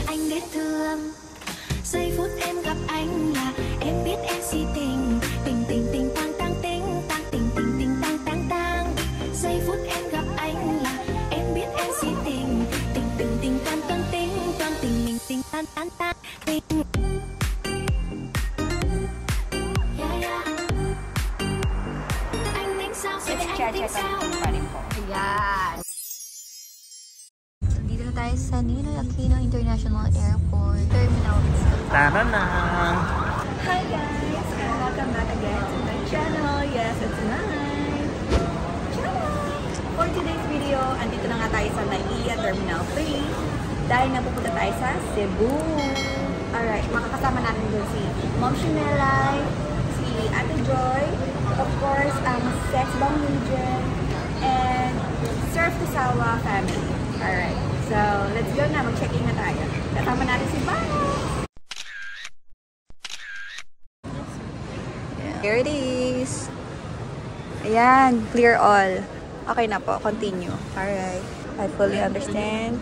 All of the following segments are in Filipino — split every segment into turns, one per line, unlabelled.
anh biết thương. Giây phút em gặp anh là em biết em si tình. Tình tình tình tang tang tình tang tình tình tình tang tang tang. Giây phút em gặp anh là em biết em si tình. Tình tình tình tan tan tình tan tình mình tình tan tan tan tình. Anh tính sao sẽ để anh tính sao?
Ayan. Dito na tayo sa Ninoy Aquino International Airport Terminal.
Tara na!
Hi guys! And welcome back again to my channel. Yes, it's mine! For today's video, andito na nga tayo sa NAIA Terminal 3 dahil napupunta tayo sa Cebu. Alright, makakasama natin dun si Mom Shinelay, si Ate Joy, of course, ang Sex Bomb Region, and Surf to Sawa family. Alright, so let's go na. Mag-check-in na tayo. Kasama natin si Bao. Here it is. Ayan, clear all. Okay na po, continue. Alright, I fully understand.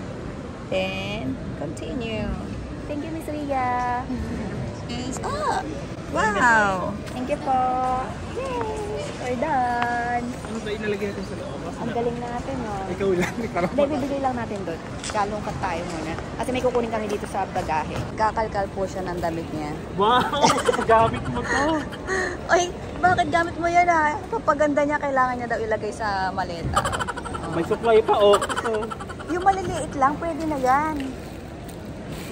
Then, continue. Thank you, Miss Ria. Yes. Oh, wow. Thank you po. Yay, we're done.
Ano ba inalagay natin sa loob?
Ang galing natin, no?
Ikaw lang.
Hindi, bibigay lang natin doon. Kalungkat tayo muna. Kasi may kukunin kami dito sa bagahe. Kakalkal po siya ng damit niya.
Wow! Gamit mo to!
Ay, bakit gamit mo yan, ha? Papaganda niya, kailangan niya daw ilagay sa maleta.
May supply pa, oh. So,
Yung maliliit lang, pwede na yan.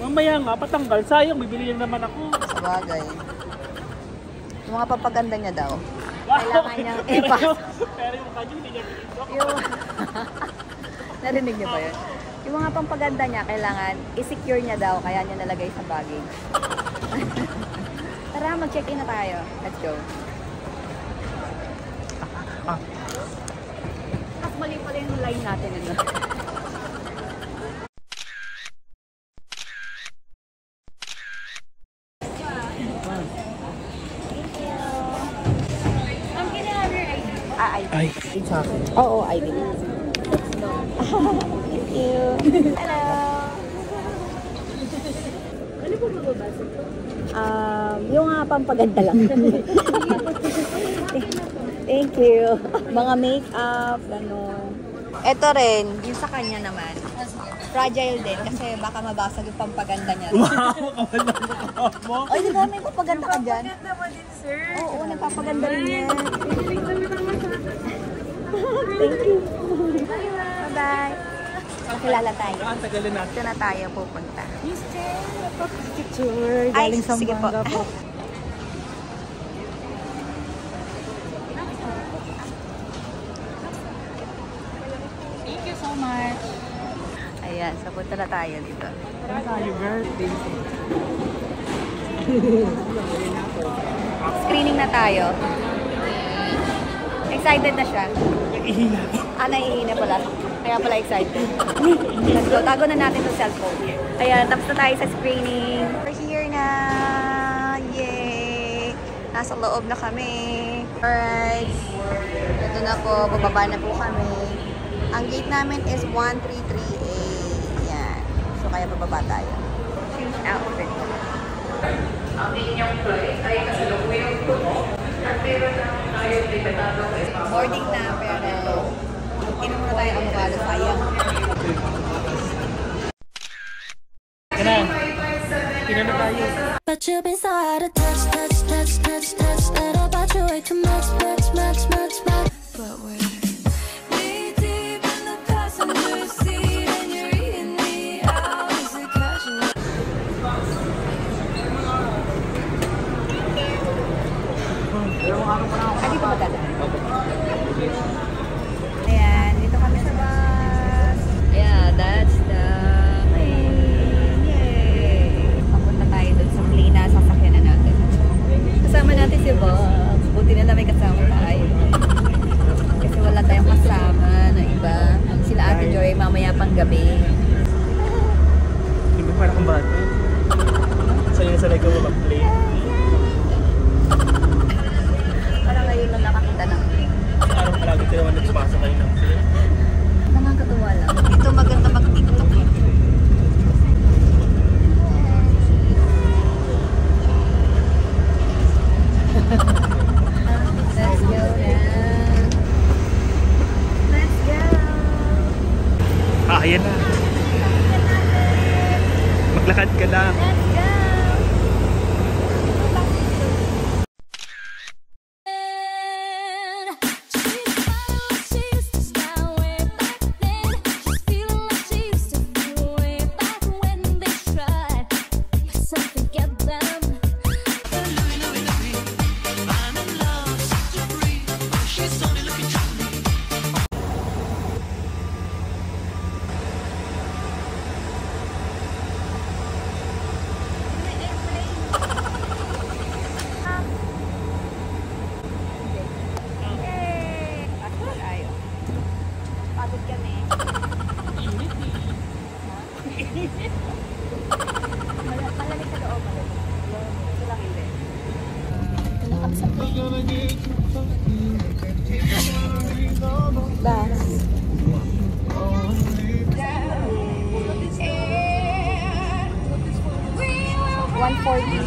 mamaya nga, patanggal. Sayang, bibili lang naman ako.
Sa bagay. Yung mga papaganda niya daw.
Wow!
Kailangan niyang ipas.
Pero yung kanya, hindi niya pinito.
Yung... Narinig niyo ba yun? Yung mga pampaganda niya, kailangan i-secure niya daw, kaya niya nalagay sa baggage. Tara, mag-check-in na tayo. Let's go. Mas mali pala yung line natin. Ano?
Ay, sa akin.
Oo, I did. Thank you. Hello. Ano po mababasa? Yung pampaganda lang. Thank you. Mga make-up, gano'n. Ito rin, yung sa kanya naman. Fragile din kasi baka mabasag yung pampaganda niya.
Wow! Kawalan mo.
Ay, di ba may papaganda ka dyan?
Ganda mo din, sir.
Oo, nagpapaganda rin yan. Thank you. Bye-bye. Makilala tayo.
Ang tagalin natin.
Ito na tayo pupunta.
Mister, picture.
Ay, sige po.
Thank you so much.
Ayan, so punta na tayo dito.
Ano tayo, birthday?
Screening na tayo. Excited na siya.
Nag-ihina.
Naiihina pala. Kaya pala excited. Let's go. Tago na natin yung cellphone. Ayan, tapos na tayo sa screening. We're here na. Yay! Nasa loob na kami. Alright. Ito na po. Bababa na po kami. Ang gate namin is 133A. Ayan. So, kaya bababa tayo. Change outfit.
Ang inyong flight ay kasalukuyang tumo at meron ng ayos limitado.
Boarding na, pero inom muna tayo avocado, sayang.
Ganun. Kinano tayo.
But you've been so out of touch, touch, touch, touch, touch. That about you way too much, much, much, much, much. But we're knee deep in the passenger seat and you're eating me out. Is it casual?
Dito maganda. Ayan, dito kami sa bus. Yeah, that's the plane. Yay! Papunta tayo dun sa plane na sasakyan na natin. Kasama natin si Bob. Buti na lang may kasama tayo. Kasi wala tayong kasama na iba. Sila Ate Joy, mamaya pang gabi.
Hindi parang kang bata. Sa'yo na sa leg ko mag-play.
Parang ngayon lang nakakita ng plane.
Araw palagi ka naman nagsumasa kayo ng play.
Nakakatuwa lang. Dito maganda mag-tiktok.
Ayan na. Maglakad ka lang.
Let's go! Pagod kami. Malamig sa loob. Ito lang hindi. Ito na kami sa bus. 1:40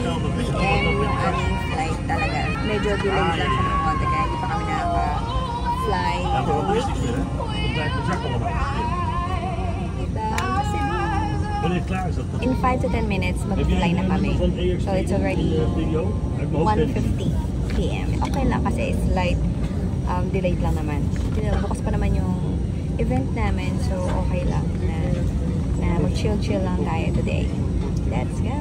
PM yung aming flight talaga. Medyo delayed lang siya ng konti kaya hindi pa kami nakaka-fly. In 5 to 10 minutes, mag-fly na kami. So, it's already 1:50 PM. Okay lang kasi slight delayed lang naman. Bukas pa naman yung event namin. So, okay lang na mag-chill-chill lang tayo today. Let's go!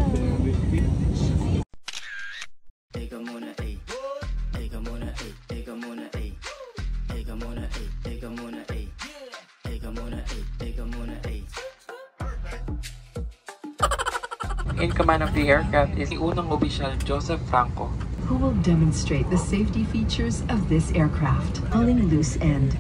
In command of the aircraft is the unang opisyal Joseph Franco,
who will demonstrate the safety features of this aircraft. Pulling loose end.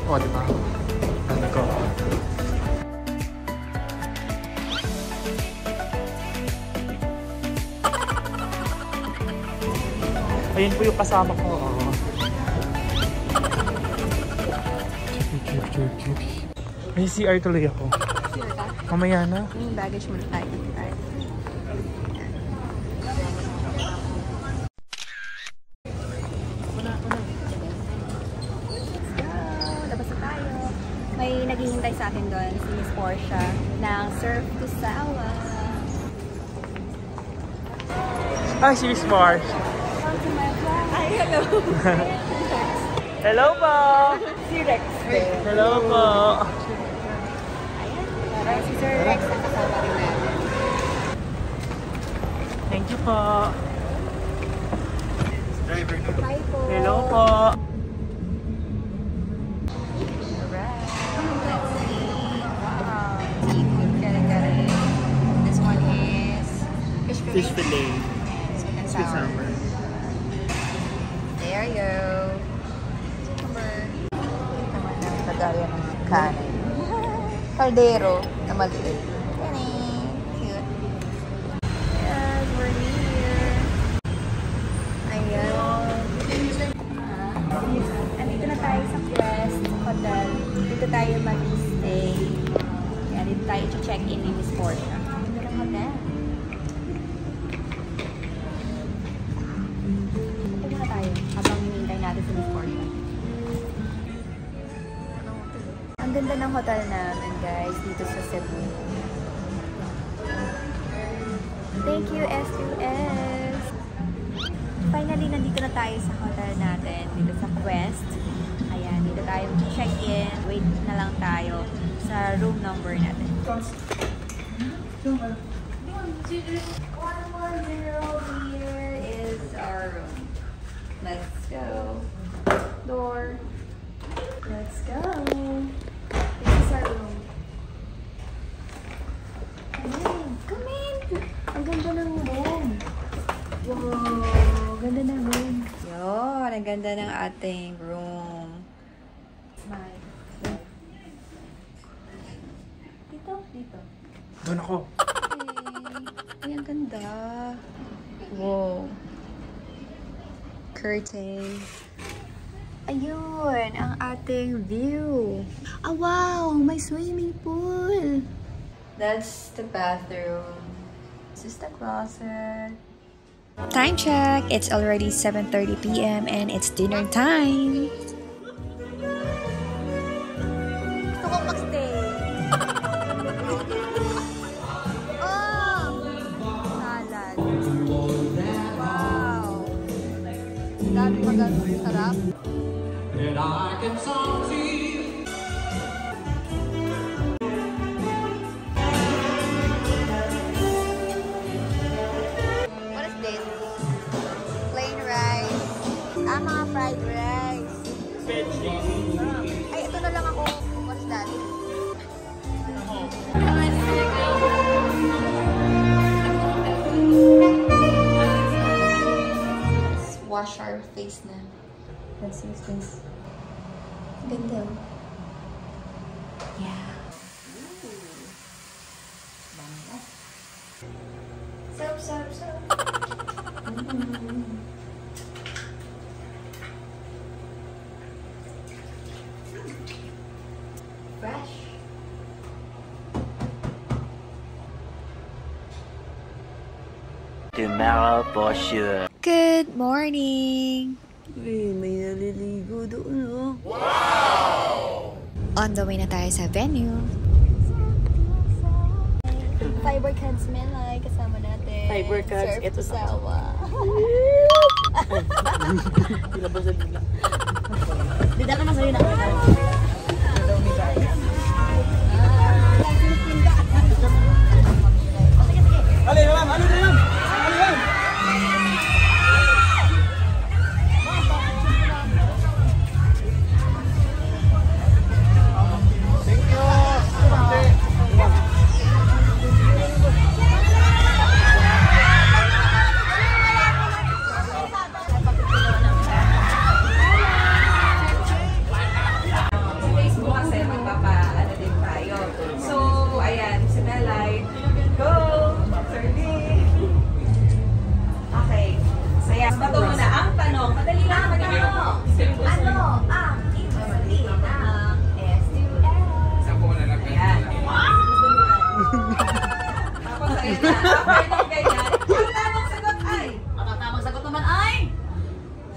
o diba? Ano ko?
Ayun po yung kasama ko. May CR tuloy ako.
Sure ka?
Mamaya na.
Yung baggage mo na tayo. Labas na tayo. May naghihintay sa akin doon, si Miss Portia, ng Surf to Sawa.
Hi, si Miss Mars.
Welcome to my vlog. Ay, hello.
Hello po!
Si Rex.
Hello po!
Ayan, si Sir Rex na kasama rin natin.
Thank you po!
Hi po.
Hello po!
Alright. Let's see. Wow. Seafood kare-kare. This one is fish fillet.
Fish fillet.
Sweet and
Sweet
sour.
sour.
There you go. Cucumber. Naman ng kagaya ng kanin. Caldero na maliit. Kanin. Cute. Yes, we're here. Ayan. Andito na tayo sa Quest Hotel. Dito tayo mag-stay. Ayan, dito tayo check-in ni Miss Portia. Dito lang hotel. ganda ng hotel namin, guys, dito sa Cebu. Thank you, S2S! Finally, nandito na tayo sa hotel natin, dito sa Quest. Ayan, dito tayo check-in. Wait na lang tayo sa room number natin. 110, here is our room. Let's go. Door. Let's go. This is our room. Come in! Ang ganda ng room. Wow! Ganda ng room. Yun, ang ganda ng ating room. Smile. Dito.
Doon ako.
Ay, ang ganda. Wow. Curtain. Ayun, ang ating view. Ah, wow! May swimming pool. That's the bathroom. This is the closet. Time check! It's already 7:30 p.m. and it's dinner time! Gusto kong magstay! Oh! Salad! Wow! Dami magandang sarap! What is this? Plain rice. Ah, mga fried rice. Ay, ito na lang ako. What is that? Let's wash our face na. Let's use this. Ganda. Yeah. So. Fresh.
Tomorrow for sure.
Good morning!
Uy, may naliligo doon, oh.
Wow! On the way na tayo sa venue. Fiber cards Melay, kasama natin.
Fiber cards,
Surf
ito sa
sawa.
Ilabasan nila.
Dida ka na sa'yo na.
Tamang sagot naman ay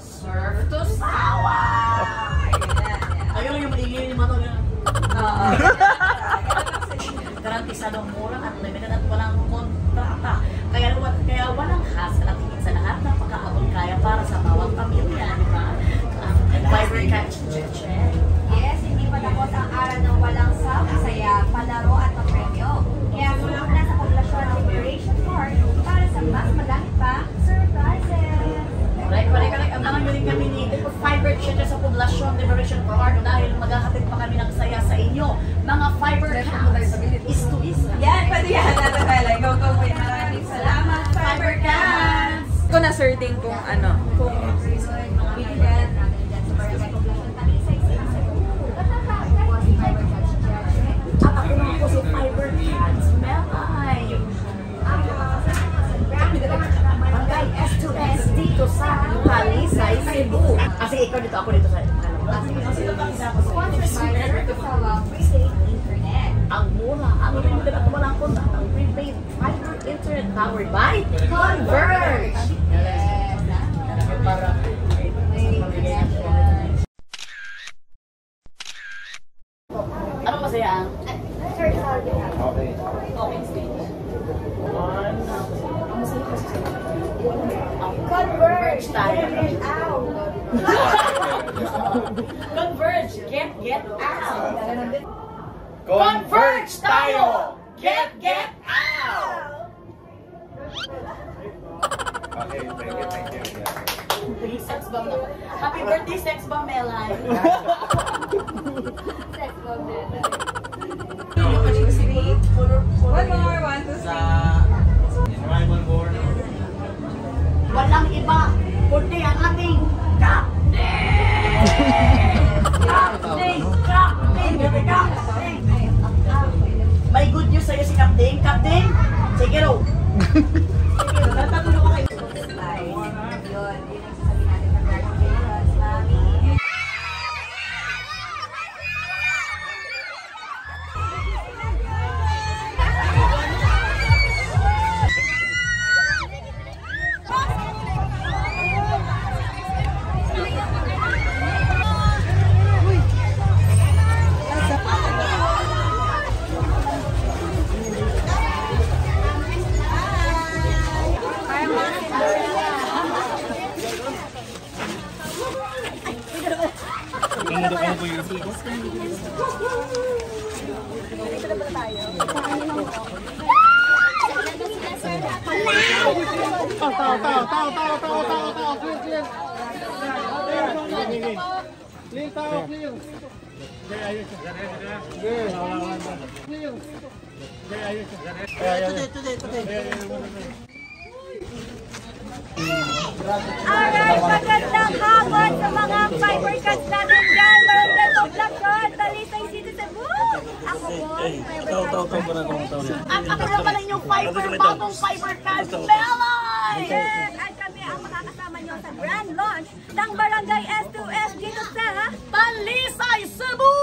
surf to sawa. Ayun yung maingay ni Mato niya. Oo. Garantisadong mura at limited at walang kontrata. Kaya walang hassle at higit sa lahat na pagkaabot kaya para sa bawat pamilya, di ba? Fiber catch.
Yes, hindi patapos ang araw ng walang saya, palaro at papremyo. Kaya sumunod na sa Poblacion Liberation Park para sa mas madami pa surprises.
Correct. Ang mga galing kami ni Fiber Chat sa Poblacion Liberation Park dahil maghahatid pa kami ng saya sa inyo. Mga Fiber Cats. Is.
Yan, pwede yan. Go. Maraming salamat, Fiber Cats!
Ko na certain kung ano.
Kung bigyan natin dyan sa Barangay Poblacion Talisay sa Cebu.
At ako naman po si Fiber Cats. Melay. Barangay S2S dito sa Talisay, Cebu. Kasi ikaw dito, ako dito sa ang mura, ang limited at walang kontak, ang prepaid fiber internet powered by Converge. Ano Converge tayo. Converge, get out. Converge tayo. Get out.
Okay, thank you.
Sex bomb na. Happy birthday, sex bomb, Melay. Sex bomb, Melay.
One more, 1, 2, 3.
Walang iba, kundi ang ating Captain! Captain! May good news sa'yo si Captain. Captain, sige raw. Tatulong ko kayo.
Yun, yun ang sasabihin natin. Congratulations, Mami. Alright, magandang hapon sa mga fiber cuts natin dyan. Barangay Poblacion, Talisay City, Cebu. Ako po, fiber cuts.
At ako na pala inyong fiber, bagong fiber cuts, Melay!
Yes, at kami ang makakasama nyo sa grand launch ng Barangay S2S dito sa
Talisay, Cebu!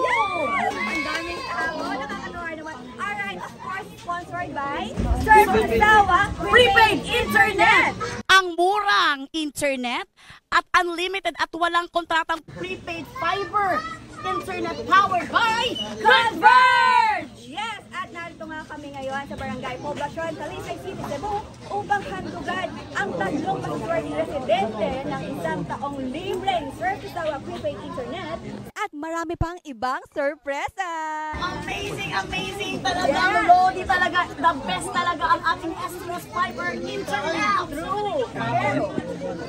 Yes! Ang daming tao, nakakatuwa naman. Alright, of course, sponsored by Service Asawa
Prepaid Internet!
Ang murang internet at unlimited at walang kontratang
Prepaid fiber internet powered by Converge!
Yes, at narito nga kami ngayon sa Barangay Poblacion, Talisay City, Cebu upang handugan ang tatlong maswerte residente ng isang taong libreng Service Asawa Prepaid Internet at marami pang ibang sorpresa.
Amazing, amazing talaga. Lodi talaga. The best talaga ang ating S2S Fiber Internet.
True. Pero,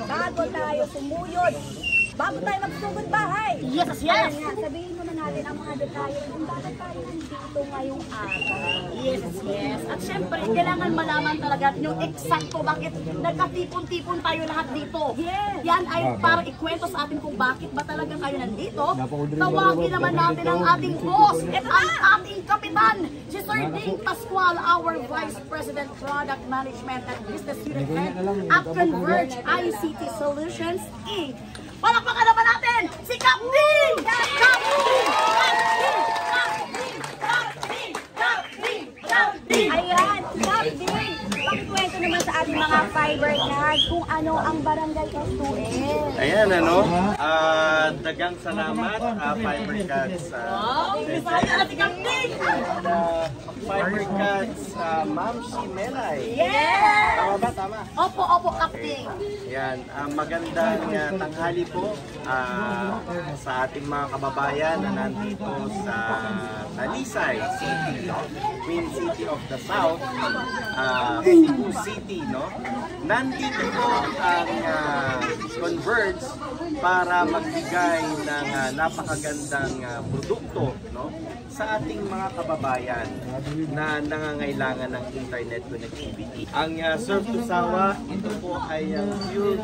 bago tayo sumuyod, bago tayo magsugod bahay.
Yes, yes.
Kaya nga, sabihin muna natin ang mga detalye kung bakit tayo nandito ngayong araw.
Yes, yes. At syempre, kailangan malaman talaga yung eksakto bakit nagkatipon-tipon tayo lahat dito.
Yes.
Yan ay para ikwento sa atin kung bakit ba talaga kayo nandito. Tawagin naman natin ang ating boss, ang ating kapitan, si Sir Ding Pascual, our Vice President Product Management and Business Unit Head at Converge ICT Solutions, Inc. Palakpakan naman natin si Captain!
Ayan, Captain! Pakikwento naman sa ating mga fiber nuts kung ano ang Barangay S2S.
Ayan, dagang salamat, Fiber Cuts.
Bisaya na si Captain!
Fiber Cuts, Ma'am Melay.
Yes!
Tama ba? Tama.
Opo, opo, Captain.
Yan, magandang tanghali po sa ating mga kababayan na nandito sa Talisay City, Queen City of the South, Cebu City, no? Nandito po ang Converge para magbigay ng napakagandang produkto, no? Sa ating mga kababayan na nangangailangan ng internet connectivity. Ang Surf to Sawa, ito po ay pure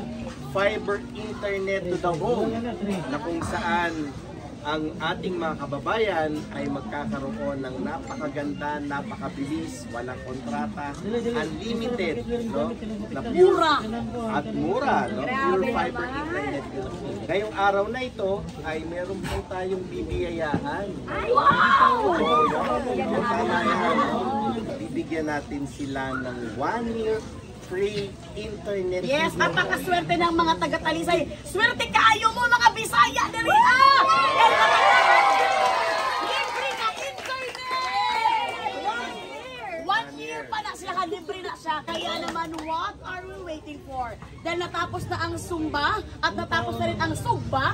fiber internet to the home na kung saan ang ating mga kababayan ay magkakaroon ng napakaganda, napakabilis, walang kontrata, unlimited, no? Na pure at mura, no? Pure fiber internet. Ngayong araw na ito ay meron po tayong bibiyayaan.
Wow!
Bibigyan natin sila ng 1 year free internet.
Yes, at napakaswerte ng mga taga-Talisay. Swerte kayo mo mga Bisaya dali libre na internet! 1 year! 1 year pa na siya, libre na siya. Kaya naman, what are we waiting for? more. Dahil natapos na ang Zumba at natapos na rin ang Sugba,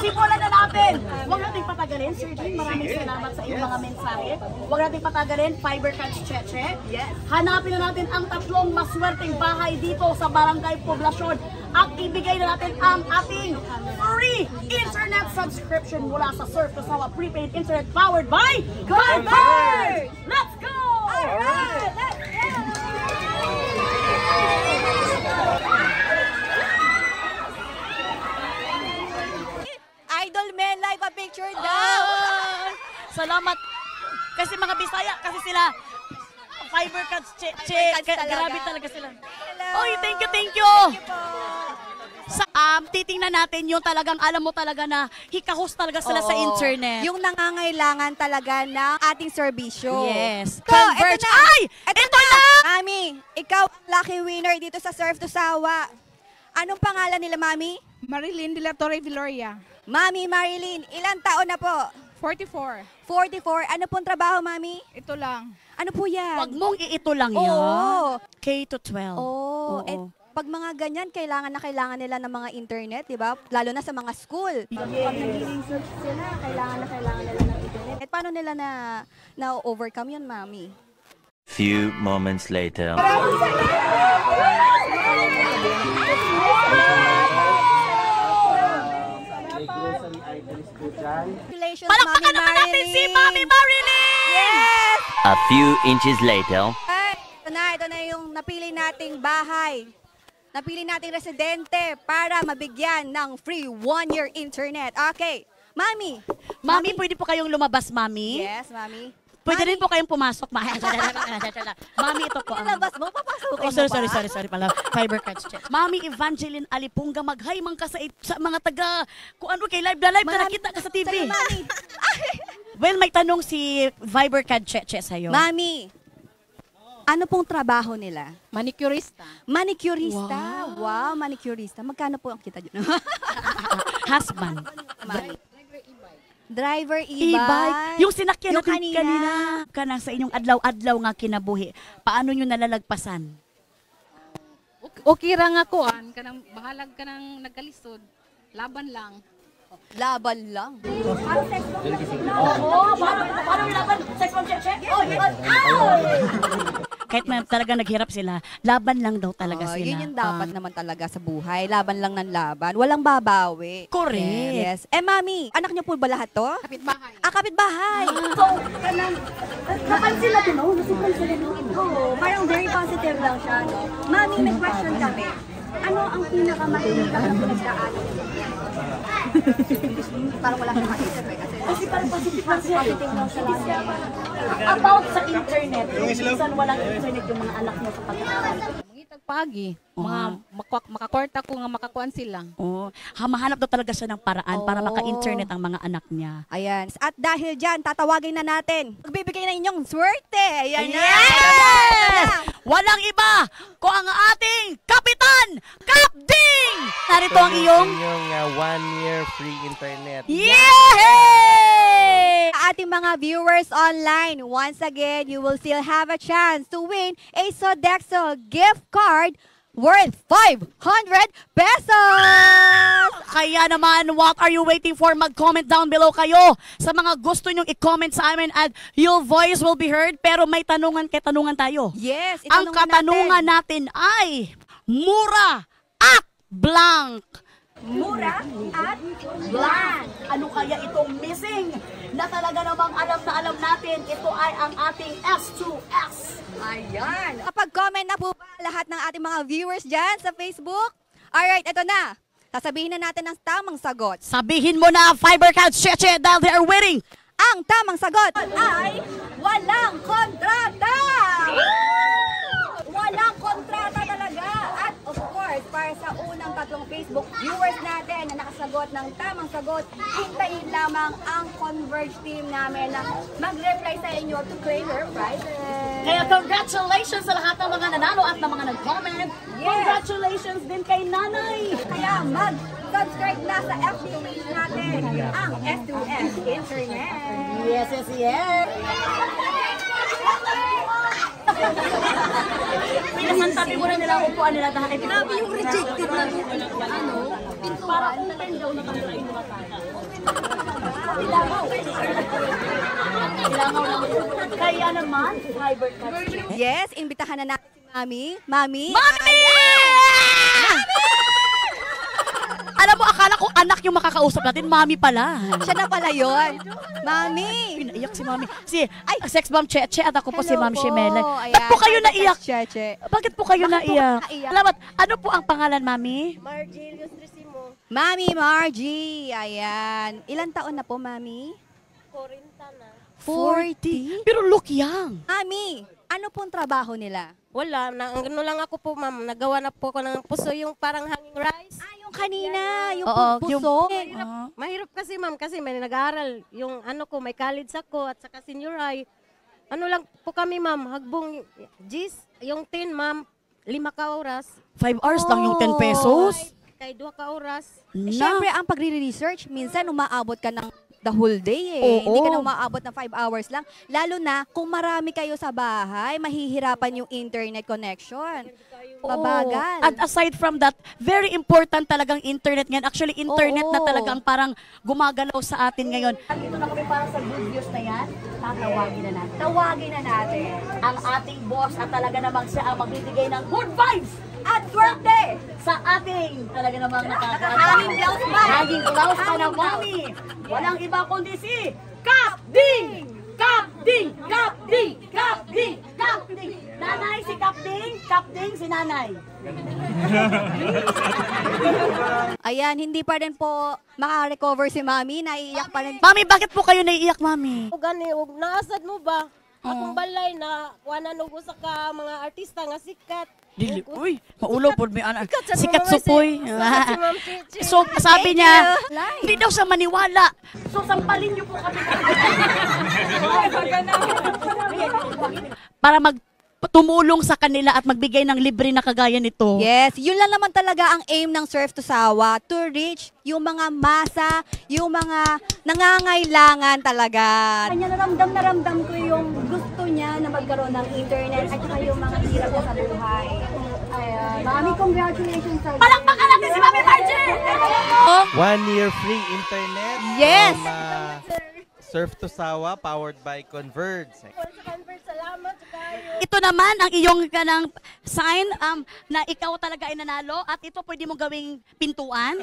simulan na natin. Huwag nating patagalin, Sir Jean. Maraming salamat sa iyong mga mensahe. Huwag nating patagalin, Fiber Cards Cheche.
Yes.
Hanapin na natin ang tatlong maswerteng bahay dito sa Barangay Poblacion at ibigay na natin ang ating free internet subscription mula sa Surf Kasawa Prepaid Internet powered by Convert! Let's go!
Alright, let's go! Idol men, like a picture daw!
Salamat. Kasi mga Bisaya, kasi sila Fiber Cards grabe talaga sila. Oy, thank you, thank you. Sa titingnan natin yung talagang alam mo talaga na hikahos talaga sila sa internet.
Yung nangangailangan talaga ng ating serbisyo.
Yes.
So,
Converge.
ito na.
Ay! Ito na!
Mami, ikaw ang lucky winner dito sa Surf to Sawa. Anong pangalan nila, Mami?
Marilyn de la Torre Viloria.
Mami Marilyn, ilang taon na po?
44.
44. Ano pong trabaho, Mami?
Ito lang.
Ano po yan?
Wag mong iito lang yan.
Oo.
K to 12.
Oo. Pag mga ganyan, kailangan nila ng mga internet, di ba? Lalo na sa mga school. Pag nag-research sila, kailangan nila ng internet. At paano nila na-overcome yun, Mami?
Few moments later.
Congratulations,
Palakpakan
Mami
naman natin
Marilyn!
si Mami Marilyn!
Yes!
A few inches later.
Ay, ito na yung napili nating bahay. Napili nating residente para mabigyan ng free 1-year internet. Okay. Mami.
Mami, pwede po kayong lumabas, Mami?
Yes, Mami.
Pwede rin po kayong pumasok, Mami. Mami, ito po.
Labas mo, papasok
Oh, sorry pala. Fiber Cards Check. Mami Evangeline Alipunga, mag-hi man ka sa mga taga, kung ano kay live na nakita ka sa TV.
Mami.
Well, may tanong si Fiber Cards Check sa'yo.
Mami, ano pong trabaho nila?
Manicurista.
Manicurista. Wow, manicurista. Magkano po ang kita dyan?
Husband.
Mami. Driver
E-bike. Yung sinakyan
Yung
natin kanina. Kanang sa inyong adlaw-adlaw nga kinabuhi. Paano nyo nalalagpasan?
Okay ra nga kuan, kanang bahalag ka nang nagkalisod. Laban lang.
Laban lang.
Oo, paano laban? Sex from Cheche?
Kahit na talaga naghirap sila, laban lang daw talaga sila.
Yun yung dapat naman talaga sa buhay. Laban lang ng laban. Walang babawi.
Correct.
Yes. Mami, anak niyo po ba lahat to?
Kapitbahay.
Kapitbahay.
So, napansin natin, no? Nasupan sila noon.
Oo, parang very positive lang siya, no? Mami, may question kami. Ano ang pinakamahirap na pinagdaanan niyo? Parang wala kang maisip eh.
Kasi parang positive lang siya lagi. About sa internet, minsan walang internet yung mga anak mo sa pag-aaral.
Mangitag pagi. Mga makakwarta ko nga makakuan sila.
Oh, mahanap daw talaga siya ng paraan para maka-internet ang mga anak niya.
Ayan. At dahil dyan, tatawagin na natin. Magbibigay na inyong swerte. Ayan na.
Yes! Walang iba ko ang ating Kapitan Kapding! Narito ang iyong
1-year free internet.
Yay!
Ating mga viewers online, once again, you will still have a chance to win a Sodexo gift card worth 500 pesos!
Kaya naman, what are you waiting for? Mag-comment down below kayo sa mga gusto nyong i-comment sa amin at your voice will be heard. Pero may tanungan tayo.
Yes,
Ang katanungan natin ay mura at blank.
Mura at blank.
Ano kaya itong missing? Na talaga namang alam na alam natin, ito ay ang ating S2S.
Ayan. Kapag comment na po ba lahat ng ating mga viewers dyan sa Facebook? Alright, ito na. Sasabihin na natin ang tamang sagot.
Sabihin mo na, Fiber Cards Cheche, dahil they are winning.
Ang tamang sagot ay walang kontrata! Walang kontrata talaga. At of course, para sa unang tatlong Facebook viewers natin na nakasagot ng tamang sagot, hintayin lamang ang Converge team namin na mag-reply sa inyo to claim your prizes.
Kaya congratulations sa lahat ng mga nanalo at ng mga nag-comment.
Yes.
Congratulations din kay Nanay.
Kaya mag-subscribe na sa FB page natin, ang S2S Internet.
Yes. Pinasantabi mo na nila ang upuan nila dahil grabe yung rejected na para open daw na kamera yung mga tayo. Ilangaw. Ilangaw lang. Kaya naman, Hybrid Cuts.
Yes, imbitahan na natin si Mami. Mami!
Mami! Alam mo, akala ko anak yung makakausap natin, Mami pala.
Siya na pala yun. Mami!
Pinaiyak si Mami. Sex bomb Cheche at ako po si Ma'am
po.
Shimele.
Ayan.
Ba't po kayo naiyak?
Cheche.
Bakit po kayo naiyak?
naiyak?
Salamat. Ano po ang pangalan, Mami?
Mami Margie. Ayan. Ilan taon na po, Mami? 40.
Pero look young.
Mami, ano pong trabaho nila?
Wala, ano lang ako po ma'am, nagawa na po ako ng puso, yung parang hanging rice.
Yung kanina, yung puso.
Mahirap kasi ma'am, kasi may nag-aaral, yung ano ko, may college ako, at saka senior high. Ano lang po kami ma'am, hagbong gis, yung 10 ma'am, 5 ka oras.
5 hours lang yung 10 pesos?
Kay 2 ka oras.
Siyempre, ang pagre-research, minsan umaabot ka ng the whole day eh.
Oo.
Hindi ka na umaabot ng 5 hours lang. Lalo na, kung marami kayo sa bahay, mahihirapan yung internet connection. Mabagal.
At aside from that, very important talagang internet ngayon. Actually, internet na talagang parang gumagalaw sa atin ngayon.
Dito na kami para sa good news na yan. Tatawagin na natin.
Tawagin na natin
Ang ating boss at talaga namang siya ang magbibigay ng good vibes at birthday sa ating talaga namang
Hanging blouse pa.
Hanging blouse pa na Mami. Walang iba kundi si Kapding! Kapding! Kapding! Kapding! Kapding! Nanay si Kapding, Kapding si nanay.
Ayan, hindi pa rin po makarecover si Mami. Naiiyak pa rin.
Mami, bakit po kayo naiiyak, Mami?
O gani, naasad mo ba? Akong balay na wala nung usa ka mga artista nga sikat.
Dili, uy, maulo po may anak.
Sikat sa
Sikat
mga
supoy.
sikat si Ma'am Chichi.
So, sabi niya, hindi daw siya maniwala.
So, sampalin niyo po kami.
Para tumulong sa kanila at magbigay ng libre na kagaya nito.
Yes, yun lang naman talaga ang aim ng Surf to Sawa, to reach yung mga masa, yung mga nangangailangan talaga.
Kanya na ramdam ko yung gusto niya na magkaroon ng internet at saka yung mga hirap niya sa buhay. Mami, congratulations sa... Palakpakan natin si Mami Margie!
1 year free internet.
Yes!
From, Surf to Sawa, powered by Converge.
Salamat kayo.
Ito naman ang iyong kanang sign na ikaw talaga ay nanalo at ito pwede mong gawing pintuan.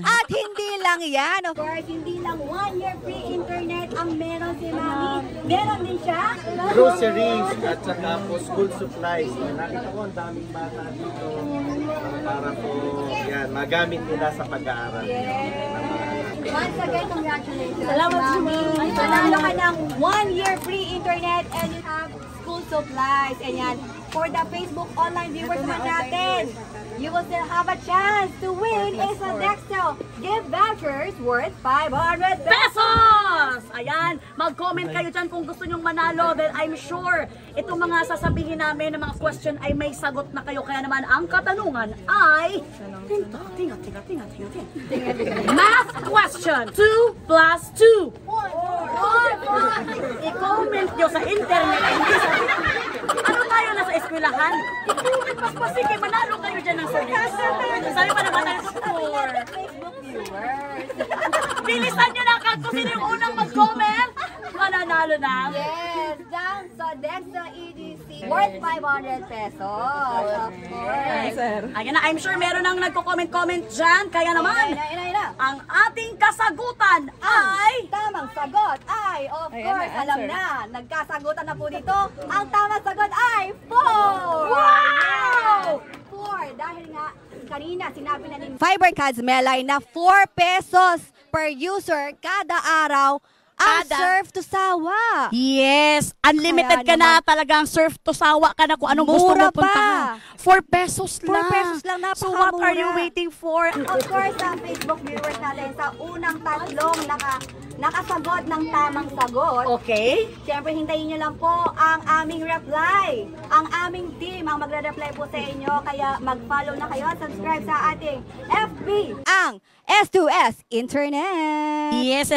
At hindi lang yan.
Of course, hindi lang 1 year free internet ang meron si Mami. Meron din siya.
Groceries at saka po school supplies. Nakita ko ang daming bata dito para po yan, magamit nila sa pag-aaral.
Once again, congratulations.
Salamat,
Mami. Nanalo ka ng 1 year free internet and you have school supplies. And yan, for the Facebook online viewers naman natin, you will still have a chance to win a Sodexo gift vouchers worth 500 pesos! Ayan, mag-comment kayo dyan kung gusto nyong manalo. Then I'm sure itong mga sasabihin namin ng mga question ay may sagot na kayo. Kaya naman ang katanungan ay... Math question! 2 plus 2. I-comment nyo sa internet. Ano tayo na sa eskwelahan? I-comment pa sige, manalo kayo dyan ng service. Sabi pa naman tayo sa tour. Facebook viewers. Bilisan nyo na kung sino yung unang mag-comment. Mananalo na. Yes, down Sodexo EDC worth 500 pesos. Of course. Ayan na, I'm sure meron nang nagko-comment-comment dyan. Kaya naman, ang ating kasagutan ay... Tamang sagot ay, of course, alam na. Nagkasagutan na po dito. Ang tamang sagot ay 4! Wow! 4, dahil nga kanina sinabi na ni
Fiber Cards Melay na 4 pesos per user kada araw ang Surf to Sawa.
Yes, unlimited
Kaya
ka na talagang surf to sawa ka na kung anong gusto
Mura
mo puntahan. 4 pesos
4
lang.
pesos lang,
So what are you
napakamura.
waiting for?
Of course, ang Facebook viewers natin sa unang tatlong nakasagot ng tamang sagot. Okay. Siyempre, hintayin nyo lang po ang aming reply. Ang aming team ang magre-reply po sa inyo. Kaya mag-follow na kayo at subscribe sa ating FB
ng S2S Internet.
Yes.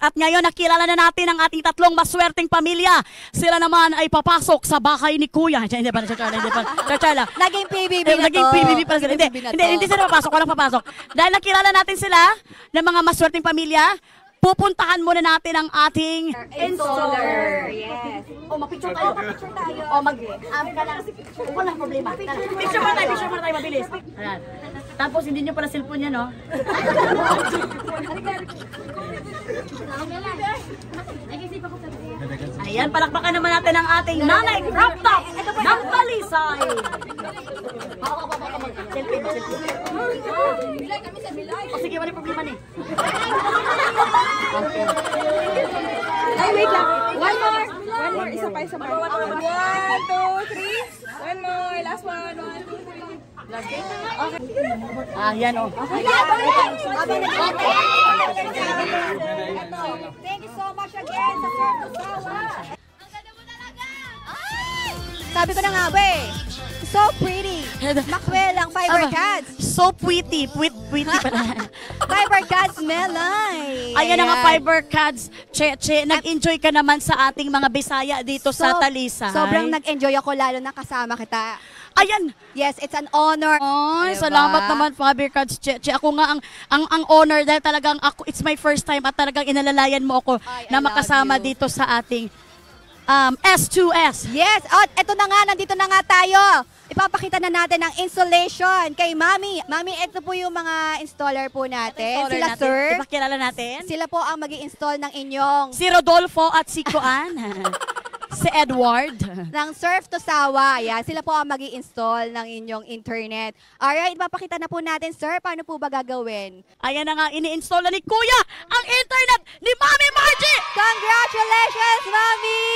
At ngayon nakilala na natin ang ating tatlong maswerteng pamilya. Sila naman ay papasok sa bahay ni Kuya. Hindi pa.
Naging PBB na to.
Naging PBB pa sila. Hindi sila papasok. Walang papasok. Dahil nakilala natin sila ng mga maswerteng pamilya, pupuntahan muna natin ang ating
Installer. Yes. O, mapicture tayo. O, walang problema.
Picture muna tayo, mabilis. Ayan. Tapos hindi nyo pala cellphone yan, no? Ayan, palakpakan naman natin ang ating nanay crop top ng Talisay. Selfie. O sige, wala problema ni.
Ay, wait lang. One more. Isa pa. 1, 2, 3. One more. Last one. 1, 2, 3.
Ah, yan o.
Thank you so much again sa Surf to Sawa. Sabi ko na nga, so pretty. Makwel ang Fiber Cats.
So pretty pala.
Fiber Cats Melay.
Ayan na nga, Fiber Cats. Che, nag-enjoy ka naman sa ating mga Bisaya dito sa Talisay.
Sobrang nag-enjoy ako, lalo na kasama kita.
Ayan.
Yes, it's an honor.
Ay,
diba?
Salamat naman, Fiber Cats. Che, ako nga ang honor dahil talagang it's my first time at talagang inalalayan mo ako na makasama dito sa ating S2S.
Yes, eto na nga, nandito na nga tayo. Ipapakita na natin ang installation kay Mami. Mami, ito po yung mga installer po natin. Sila, sir.
Ipakilala natin.
Sila po ang mag-i-install ng inyong...
Si Rodolfo at si Kuan. Si Edward.
Ng Surf to Sawa. Yan, sila po ang mag-i-install ng inyong internet. Alright, ipapakita na po natin, sir. Paano po ba gagawin?
Ayan na nga, ini-install na ni Kuya ang internet ni Mami Margie!
Congratulations, Mami!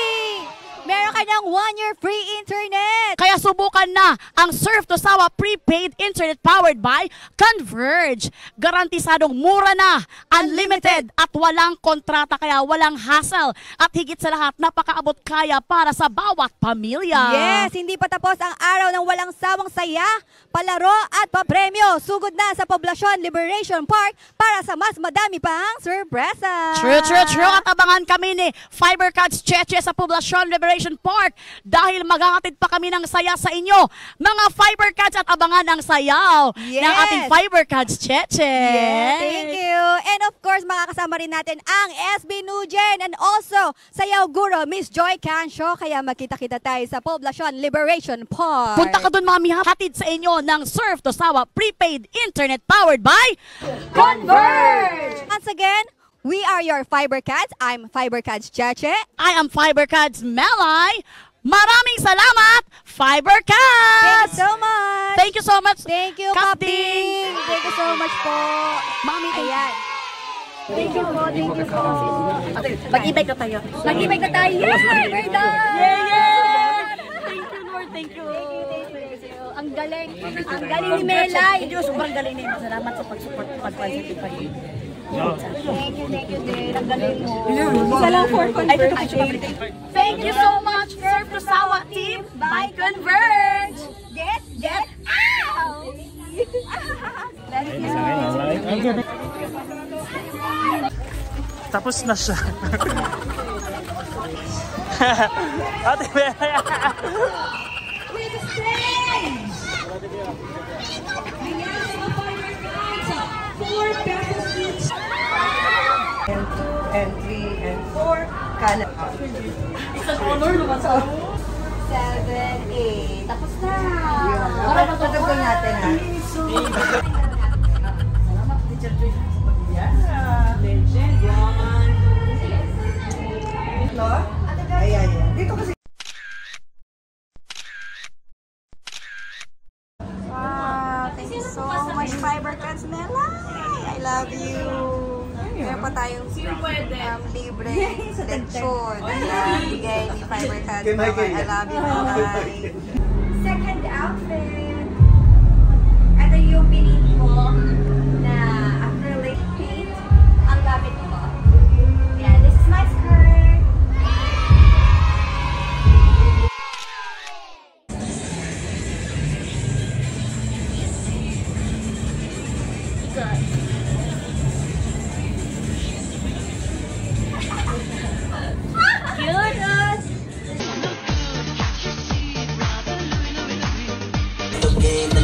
Meron ka ng 1-year free internet!
Kaya subukan na ang Surf to Sawa prepaid internet powered by Converge. Garantisadong mura na, unlimited at walang kontrata, kaya walang hassle. At higit sa lahat, napakaabot kaya para sa bawat pamilya.
Yes, hindi pa tapos ang araw ng walang sawang saya, palaro at papremyo. Sugod na sa Poblacion Liberation Park para sa mas madami pang sorpresa.
True. At abangan kami ni Fiber Cats Cheche sa Poblacion Liberation Park dahil maghahatid pa kami ng saya sa inyo, mga Fiber Cats, at abangan ang sayaw ng ating Fiber Cats Cheche.
Yes, thank you. And of course, makakasama rin natin ang SB Nujen and also Sayaw Guro, Miss Joy Cancio. Kaya magkita-kita tayo sa Poblacion Liberation Park.
Punta ka dun, Mami. Hatid sa inyo ng Surf to Sawa prepaid internet powered by
Converge! Once again, we are your Fiber Cats. I'm Fiber Cats Cheche.
I am Fiber Cats Melay. Maraming salamat, Fiber Cats!
Thank you so much!
Thank you so much!
Thank you, Kapding! Thank you so much po!
Mami,
ayan.
Thank you po. Mag-e-bike na tayo. Yay! We're done!
Yeah! Thank you, Lord. Thank you.
Ang galing ni Melay.
Diyos, sobrang galing niyo. Salamat sa pag-support pag-pansin pa rin.
Thank you, Dave. Ang galing mo.
Isa lang for Converge.
Thank you so much, Surf to Sawa team by Converge. Get out!
Tapos na siya. Ate Bea.
And 3 and 4 kanan.
It's an honor naman sa
7, 8. Tapos na. Para matutugtog natin, ha?
Salamat, Teacher Joy. Yeah, legend.
No? Ayan. Dito kasi. Wow, thank you so much, Fiber Cats Melay. I love you. Meron pa tayong libre lechon na bigay ni Fiber Cats Melay. I love you, Melay. Second outfit. Ito yung pinili ko na acrylic paint. Ang gamit ko. Yeah, this is my skirt.
Good.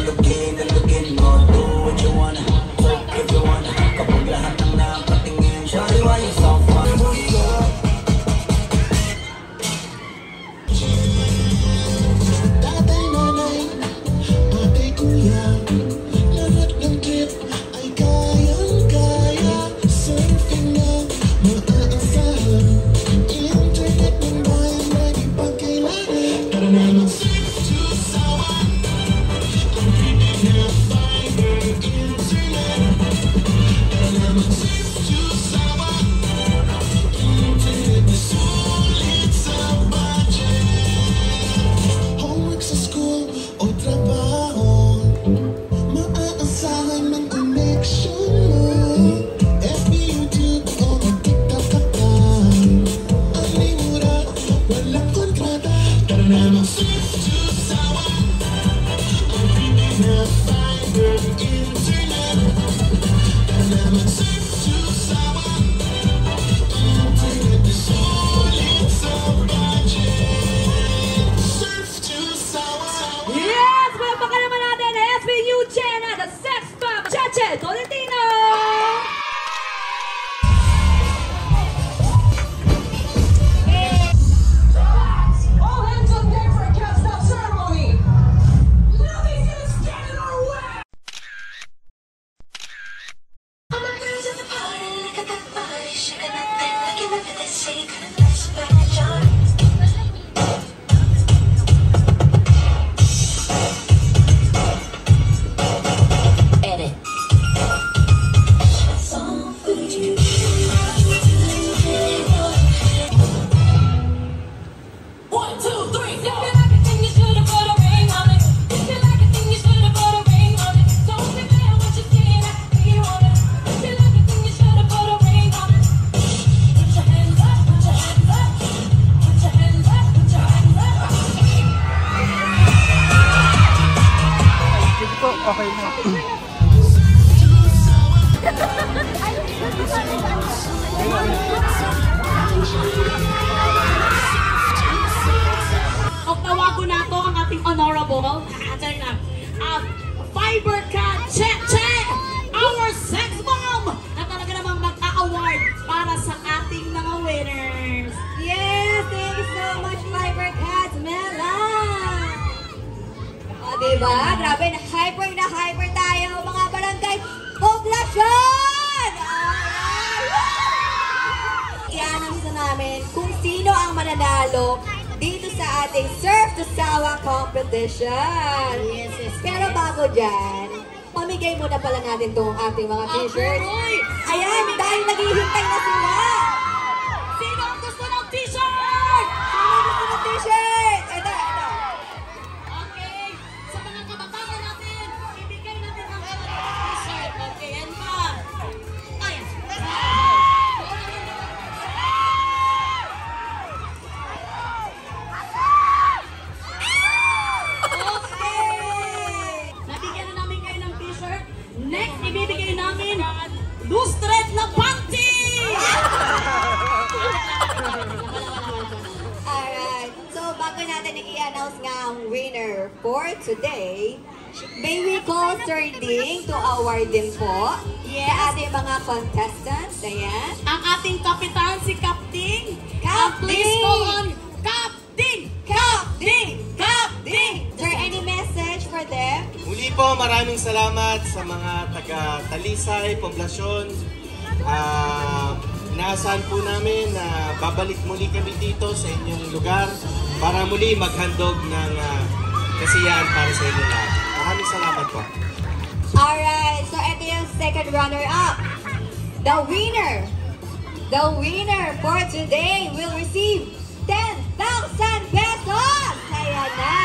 alugin mo. Do what you wanna, work if you wanna. Kapag lahat ng nakatingin, shawty, why you so fun? Tatay, nanay, ate, kuya, lahat ng trip ay kayang-kaya. Surfing na maaasahan, internet ng bayan na di pagkailangan. Tara na mag-surf to Sawa, ang pinig na fiber internet. Tara na mag-surf to Sawa, internet na sulit sa budget. Homework sa school o trabaho, maaasahan ng connection mo. FB, YouTube o mag-TikTok ka pa. Ang mura, walang kontrata. Tara na mag-surf to Sawa, ang pinig na fiber internet. Tara na mag-surf to Sawa, internet na sulit sa budget. Surf to Sawa.
Yes! Palakpakan naman natin SBU Chen at the Sex Bomb, Cheche Tolentino!
All hands on deck for a cast-off ceremony. Nothing's gonna stand in our way.
I'm a girl to the party, look at that body, shaking that thing, looking up at the city, kinda nice, but the charm. Edit. Song for you. One, two, three, go. If you like it, then you should've put a ring on it. If you like it, then you should've put a ring on it. Don't be mad what you're seeing, I see you on it. If you like it, then you should've put a ring on it. Put your hands up, put your hands up. Put your hands up, put your hands up.
Sige po, okay na.
O tawago na to ang ating honorable Fiber Cat Cheche, our sex bomb, na talaga namang mag-a-award para sa ating mga winners.
Yes! Thank you so much, Fiber Cats, Mela! O, diba? Grabe, na hyper tayo, mga barangay poblasyon! I-announce na namin kung sino ang mananalo dito sa ating Surf to Sawa competition. Yes, yes. Pero bago dyan, pamigay muna pala natin itong ating mga t-shirts. Ayan, dahil naghihintay na sila.
Sino ang gusto ng t-shirt?
Sino ang gusto ng t-shirt? Ito.
Okay, sa mga kabataan natin, ibigay natin ang t-shirt. Okay, yan pa. Ayan. Nabigyan na namin kayo ng t-shirt. Next, ibibigay namin lustret na panty!
Alright, so bago natin i-announce nga ang winner for today, may we call Sir Ding to award din po sa ating mga contestants. Ayan.
Ang ating kapitan, si Captain.
Captain!
Please call on Captain! Captain! Captain!
Is there any message for them?
Muli po, maraming salamat sa mga taga-Talisay, Poblasyon. Inaasahan po namin na babalik muli kami dito sa inyong lugar para muli maghandog ng kasiyahan para sa inyo lahat. Maraming salamat po.
Alright, so ito yung second runner-up. The winner for today will receive 10,000 pesos! Kaya na!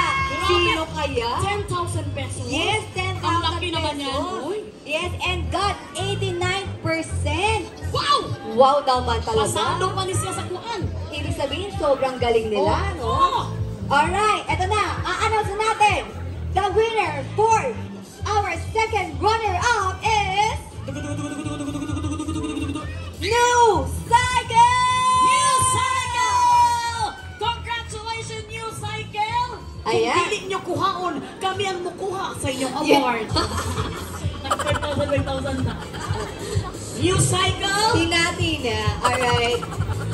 Sino kaya?
10,000 pesos?
Yes, 10,000
Ang laki naman yan.
pesos.
Uy.
Yes, and got 89%.
Wow!
Wow naman talaga.
Pasando pa ni siya sa kuan.
Ibig sabihin, sobrang galing nila, no?
Oh.
Alright, eto na. A-announce natin. The winner for our second runner-up is... New Cycle!
New Cycle! Congratulations, New Cycle!
Ayan.
Kung hindi nyo kuhaon, kami ang mukuha sa inyong award. award. Nag 4,000 na. New cycle.
Tina. Alright.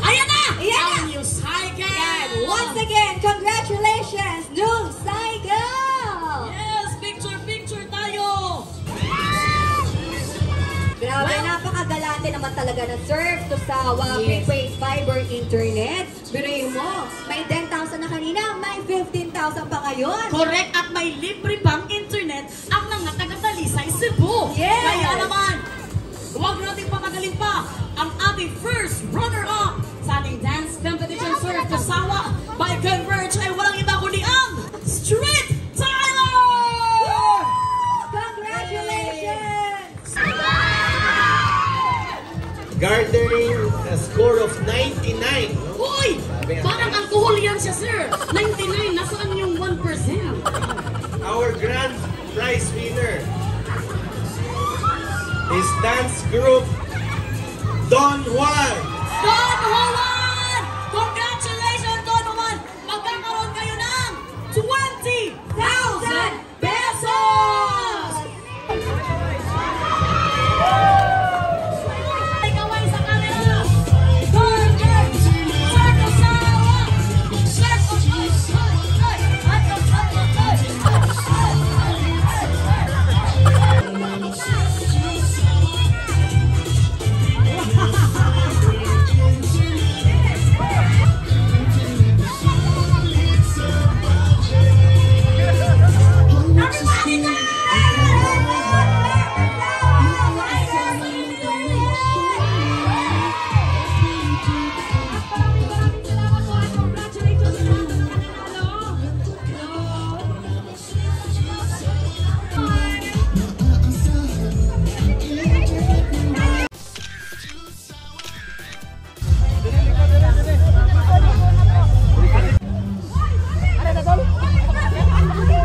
Ayan na!
Ayan na!
Ang new cycle!
Yan. Once again, congratulations, new cycle!
Yes! Picture tayo!
Grabe, napakagalante naman talaga ng Surf to Sawa prepaid fiber internet. Biruin mo, may 10,000 na kanina, may 15,000 pa ngayon.
Correct! At may libre pang internet ang mga taga-Talisay, Cebu!
Yes!
Kaya naman, huwag nating patagalin pa ang ating first runner-up sa ating dance competition Surf to Sawa by Converge ay walang iba kundi ang Street Tyler!
Congratulations!
Garnering a score of 99.
Uy! Parang alcohol yan siya, sir! 99, nasaan yung 1%?
Our grand prize winner is dance group Don Juan.
Don Juan! Congratulations, Don Juan! Magkakaroon kayo ng 20,000 pesos! Kaway sa camera! Converge! Circle Sawa! Circle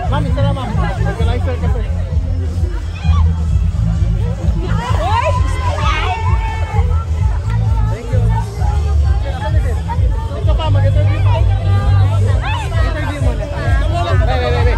Ma'am, isa na ma'am. Organizer kasi. Thank you. Ito pa, mag-interview pa. Interview mo na. Wait.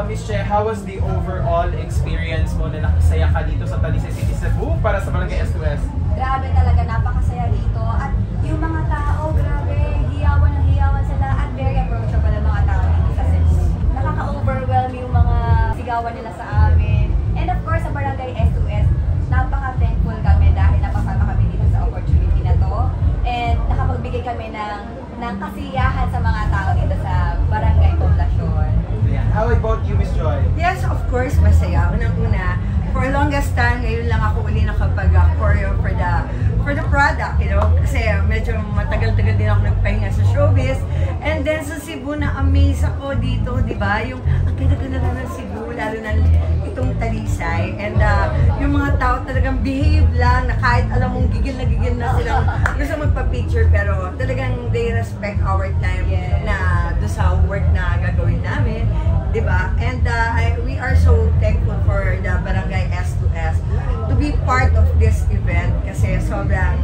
Miss Che, how was the overall experience mo na nakasaya ka dito sa Talisay City, Cebu para sa Barangay S2S?
Grabe talaga, napakasaya dito. At yung mga tao, grabe, hiyawan sila at very approachable ang mga tao dito sa Cebu. Nakaka-overwhelm yung mga sigawan nila sa amin. And of course, sa Barangay S2S, napaka-thankful kami dahil napasama kami dito sa opportunity na to. And nakapagbigay kami ng kasiyahan sa mga tao dito sa Barangay Poblacion.
How about you, Miss Joy?
Yes, of course, masaya. Unang-una, for the longest time, ngayon lang ako uli nakapag-choreo for the product, you know, kasi medyo matagal-tagal din ako nagpahinga sa showbiz. And then sa Cebu, na-amaze ako dito, di ba? Yung ang ganda-ganda ng Cebu, lalo na itong Talisay. And yung mga tao talagang behave lang, na kahit alam mong gigil na silang gusto magpa-picture, pero talagang they respect our time na doon sa work na gagawin namin. Diba? And we are so thankful for the Barangay S2S to be part of this event kasi sobrang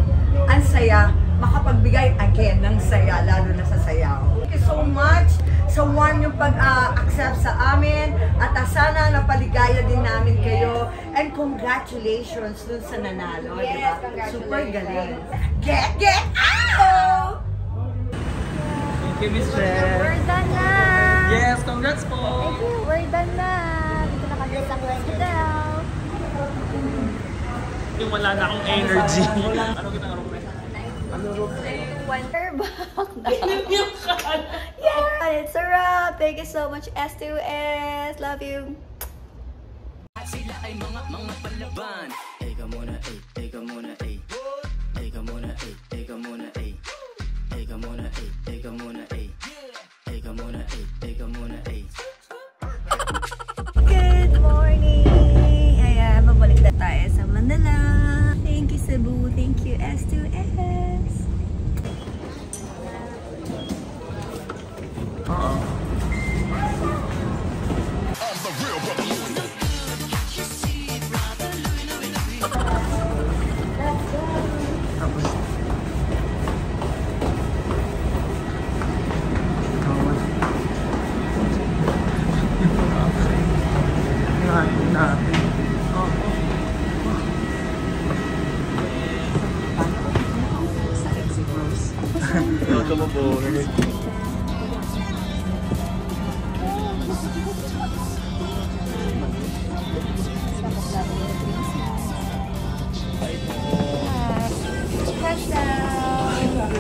ansaya makapagbigay again ng saya, lalo na sa sayaw. Thank you so much sa warm yung pag-accept sa amin at sana napaligaya din namin kayo and congratulations dun sa nanalo, diba? Super galing. Get out!
Thank you, Miss Che.
We're done na!
Yes, congrats po!
Thank you, we're done na! Dito na kami sa hotel.
Yung wala na akong energy. Ano kita nga rupe? Ano rupe?
We're back. Yeah, it's a wrap. Thank you so much, S2S. Love you.
Sila ay mga palaban. Eka muna, eka muna, eka muna, eka muna, eka muna, eka muna, eka muna, eka muna,
Good morning! Ayan, mabalik na tayo sa Manila. Thank you, Cebu. Thank you, S2S.
Welcome aboard.